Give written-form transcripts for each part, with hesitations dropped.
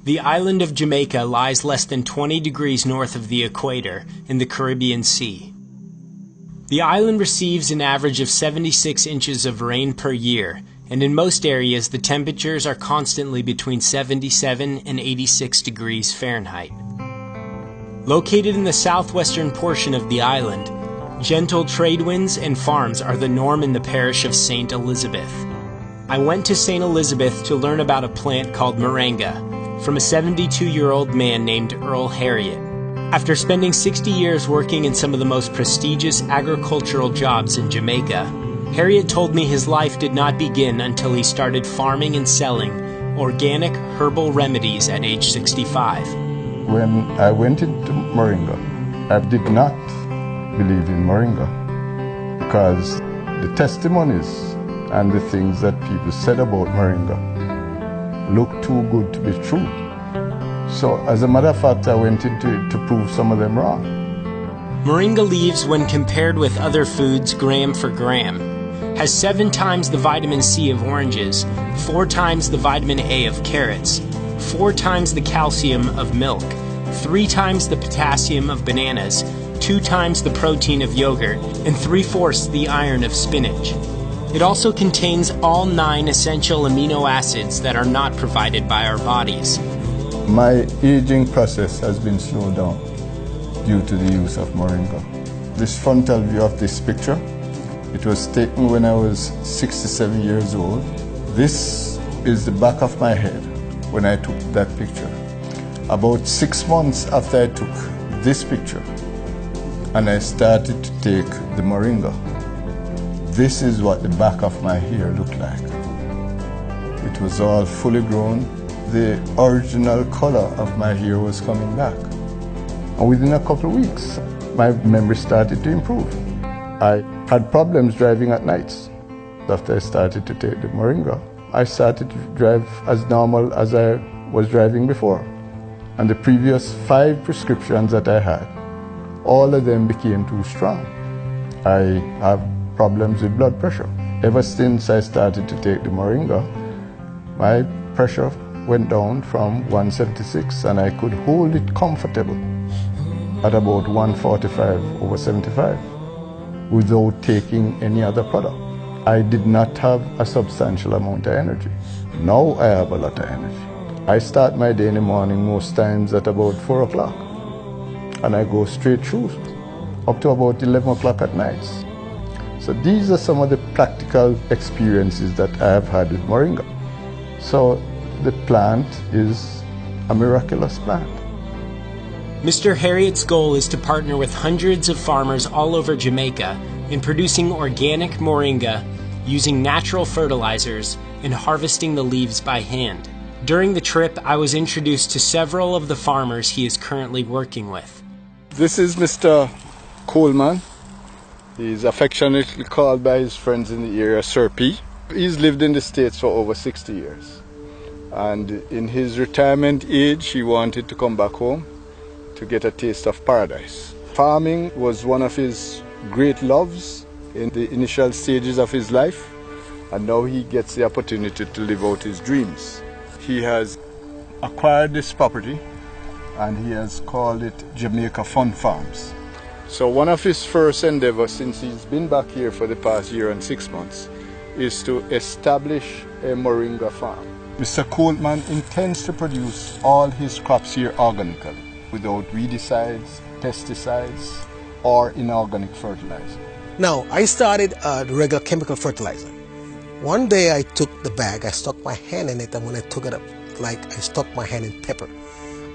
The island of Jamaica lies less than 20 degrees north of the equator in the Caribbean Sea. The island receives an average of 76 inches of rain per year, and in most areas the temperatures are constantly between 77 and 86 degrees Fahrenheit. Located in the southwestern portion of the island, gentle trade winds and farms are the norm in the parish of St. Elizabeth. I went to St. Elizabeth to learn about a plant called Moringa from a 72-year-old man named Earl Harriet. After spending 60 years working in some of the most prestigious agricultural jobs in Jamaica, Harriet told me his life did not begin until he started farming and selling organic herbal remedies at age 65. When I went into Moringa, I did not believe in Moringa because the testimonies and the things that people said about Moringa looked too good to be true. So as a matter of fact, I went into it to prove some of them wrong. Moringa leaves, when compared with other foods gram for gram, has 7 times the vitamin C of oranges, 4 times the vitamin A of carrots, 4 times the calcium of milk, 3 times the potassium of bananas, 2 times the protein of yogurt, and 3/4 the iron of spinach. It also contains all 9 essential amino acids that are not provided by our bodies. My aging process has been slowed down due to the use of Moringa. This frontal view of this picture, it was taken when I was 67 years old. This is the back of my head when I took that picture. About 6 months after I took this picture and I started to take the Moringa, this is what the back of my hair looked like. It was all fully grown. The original color of my hair was coming back. And within a couple of weeks, my memory started to improve. I had problems driving at nights. After I started to take the Moringa, I started to drive as normal as I was driving before. And the previous 5 prescriptions that I had, all of them became too strong. I have problems with blood pressure. Ever since I started to take the Moringa, my pressure went down from 176 and I could hold it comfortable at about 145/75 without taking any other product. I did not have a substantial amount of energy. Now I have a lot of energy. I start my day in the morning most times at about 4 o'clock and I go straight through up to about 11 o'clock at night. So these are some of the practical experiences that I have had with Moringa. So the plant is a miraculous plant. Mr. Harriet's goal is to partner with hundreds of farmers all over Jamaica in producing organic Moringa using natural fertilizers and harvesting the leaves by hand. During the trip, I was introduced to several of the farmers he is currently working with. This is Mr. Coleman. He's affectionately called by his friends in the area Sir P. He's lived in the States for over 60 years. And in his retirement age, he wanted to come back home to get a taste of paradise. Farming was one of his great loves in the initial stages of his life, and now he gets the opportunity to live out his dreams. He has acquired this property and he has called it Jamaica Fun Farms. So one of his first endeavors since he's been back here for the past year and 6 months is to establish a Moringa farm. Mr. Coleman intends to produce all his crops here organically, without weedicides, pesticides, or inorganic fertilizer. Now, I started the regular chemical fertilizer. One day I took the bag, I stuck my hand in it, and when I took it up, like I stuck my hand in pepper.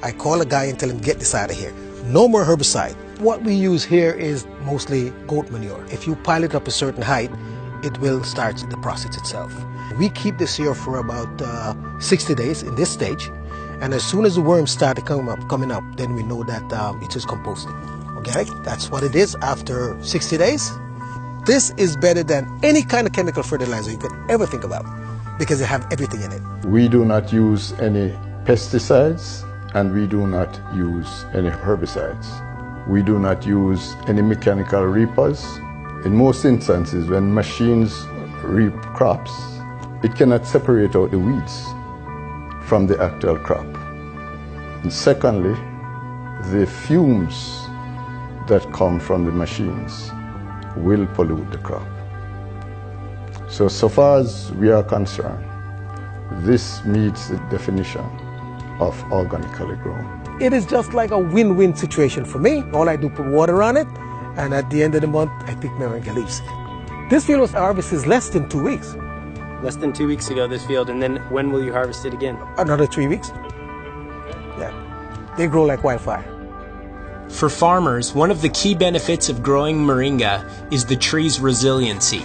I call a guy and tell him, get this out of here. No more herbicide. What we use here is mostly goat manure. If you pile it up a certain height, it will start the process itself. We keep this here for about 60 days in this stage, and as soon as the worms start coming up, then we know that it is composting. Okay, that's what it is after 60 days. This is better than any kind of chemical fertilizer you could ever think about because they have everything in it. We do not use any pesticides and we do not use any herbicides. We do not use any mechanical reapers. In most instances, when machines reap crops, it cannot separate out the weeds from the actual crop. And secondly, the fumes that come from the machines will pollute the crop. So far as we are concerned, this meets the definition of organically grown. It is just like a win-win situation for me. All I do put water on it, and at the end of the month, I pick moringa leaves. This field was harvested less than 2 weeks. Less than 2 weeks ago, this field, and then when will you harvest it again? Another 3 weeks. Yeah, they grow like wildfire. For farmers, one of the key benefits of growing moringa is the tree's resiliency.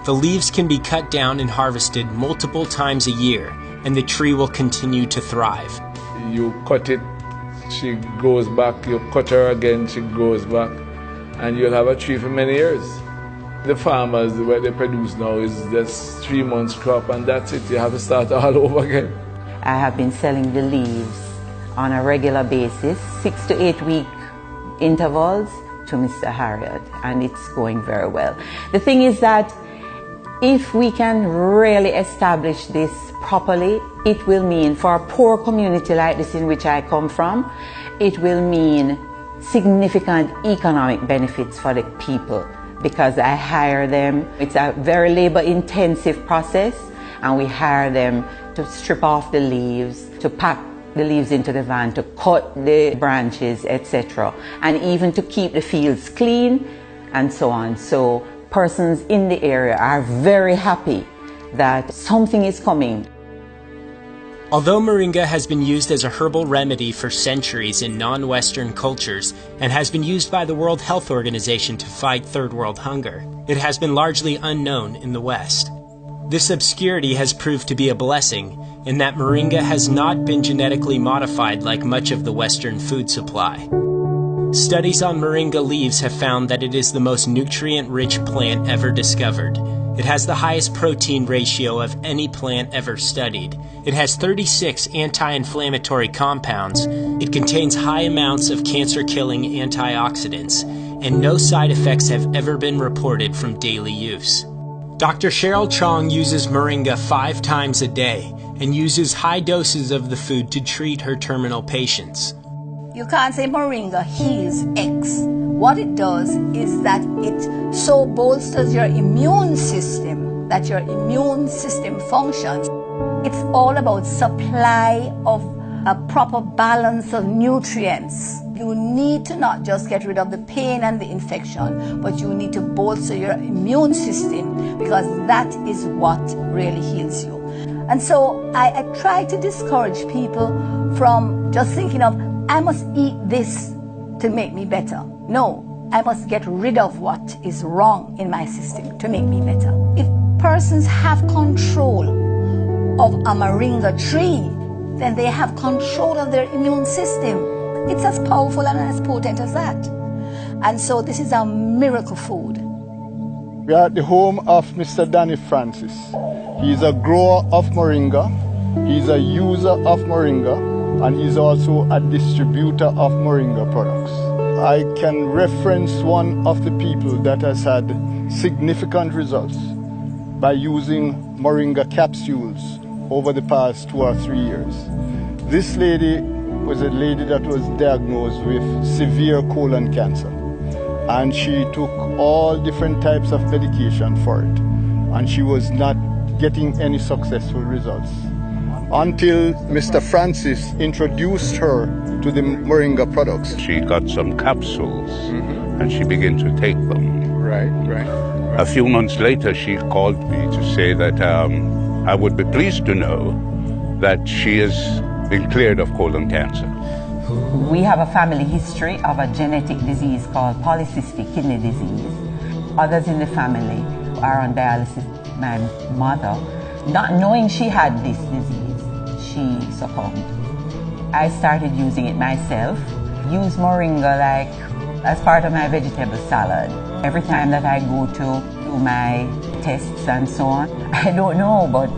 The leaves can be cut down and harvested multiple times a year, and the tree will continue to thrive. You cut it, she goes back, you cut her again, she goes back, and you'll have a tree for many years. The farmers, what they produce now is just 3 months crop, and that's it. You have to start all over again. I have been selling the leaves on a regular basis, 6 to 8 week intervals to Mr. Harriet, and it's going very well. The thing is that if we can really establish this properly, it will mean for a poor community like this in which I come from, it will mean significant economic benefits for the people because I hire them. It's a very labor-intensive process, and we hire them to strip off the leaves, to pack the leaves into the van, to cut the branches, etc., and even to keep the fields clean and so on. So persons in the area are very happy that something is coming. Although moringa has been used as a herbal remedy for centuries in non-Western cultures and has been used by the World Health Organization to fight third world hunger, it has been largely unknown in the West. This obscurity has proved to be a blessing in that moringa has not been genetically modified like much of the Western food supply. Studies on moringa leaves have found that it is the most nutrient-rich plant ever discovered. It has the highest protein ratio of any plant ever studied. It has 36 anti-inflammatory compounds. It contains high amounts of cancer-killing antioxidants, and no side effects have ever been reported from daily use. Dr. Cheryl Chong uses moringa 5 times a day and uses high doses of the food to treat her terminal patients. You can't say moringa heals X. What it does is that it so bolsters your immune system that your immune system functions. It's all about supply of a proper balance of nutrients. You need to not just get rid of the pain and the infection, but you need to bolster your immune system because that is what really heals you. And so I try to discourage people from just thinking of, I must eat this to make me better. No, I must get rid of what is wrong in my system to make me better. If persons have control of a moringa tree, then they have control of their immune system. It's as powerful and as potent as that. And so this is a miracle food. We are at the home of Mr. Danny Francis. He's a grower of moringa, he's a user of moringa, and he's also a distributor of moringa products. I can reference one of the people that has had significant results by using moringa capsules over the past 2 or 3 years. This lady was a lady that was diagnosed with severe colon cancer, and she took all different types of medication for it, and she was not getting any successful results until Mr. Francis introduced her to the moringa products. She got some capsules and she began to take them. Right. A few months later, she called me to say that I would be pleased to know that she has been cleared of colon cancer. We have a family history of a genetic disease called polycystic kidney disease. Others in the family are on dialysis. My mother, not knowing she had this disease, she succumbed. I started using it myself. Use moringa like as part of my vegetable salad. Every time that I go to do my tests and so on, I don't know, but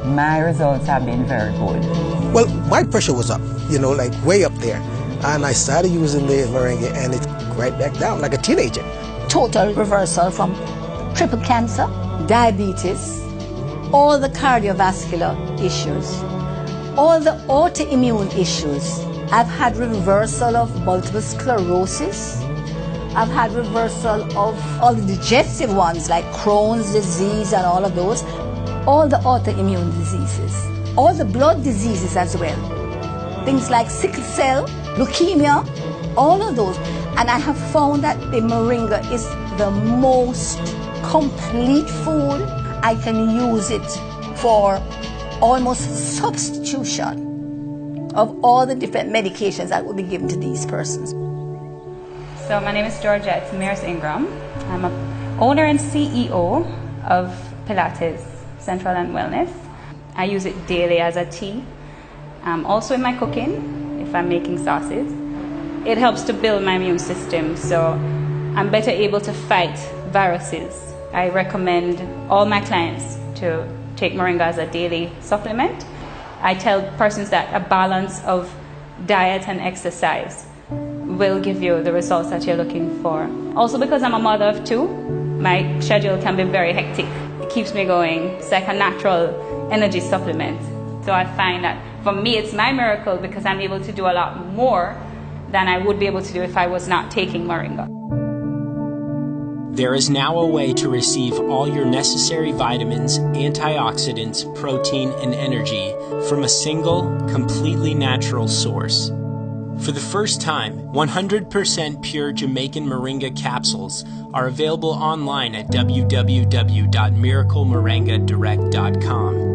my results have been very good. Well, my pressure was up, like way up there. And I started using the moringa and it right back down like a teenager. Total reversal from triple cancer, diabetes, all the cardiovascular issues. all the autoimmune issues. I've had reversal of multiple sclerosis. I've had reversal of all the digestive ones like Crohn's disease and all of those. All the autoimmune diseases. All the blood diseases as well. Things like sickle cell, leukemia, all of those. And I have found that the moringa is the most complete food. I can use it for almost substitution of all the different medications that will be given to these persons. So my name is Georgette Mears Ingram. I'm an owner and CEO of Pilates Central and Wellness. I use it daily as a tea. Also in my cooking, if I'm making sauces. It helps to build my immune system, so I'm better able to fight viruses. I recommend all my clients to take moringa as a daily supplement. I tell persons that a balance of diet and exercise will give you the results that you're looking for. Also, because I'm a mother of two, my schedule can be very hectic. It keeps me going. It's like a natural energy supplement. So I find that for me it's my miracle because I'm able to do a lot more than I would be able to do if I was not taking moringa. There is now a way to receive all your necessary vitamins, antioxidants, protein, and energy from a single, completely natural source. For the first time, 100% pure Jamaican moringa capsules are available online at www.miraclemoringadirect.com.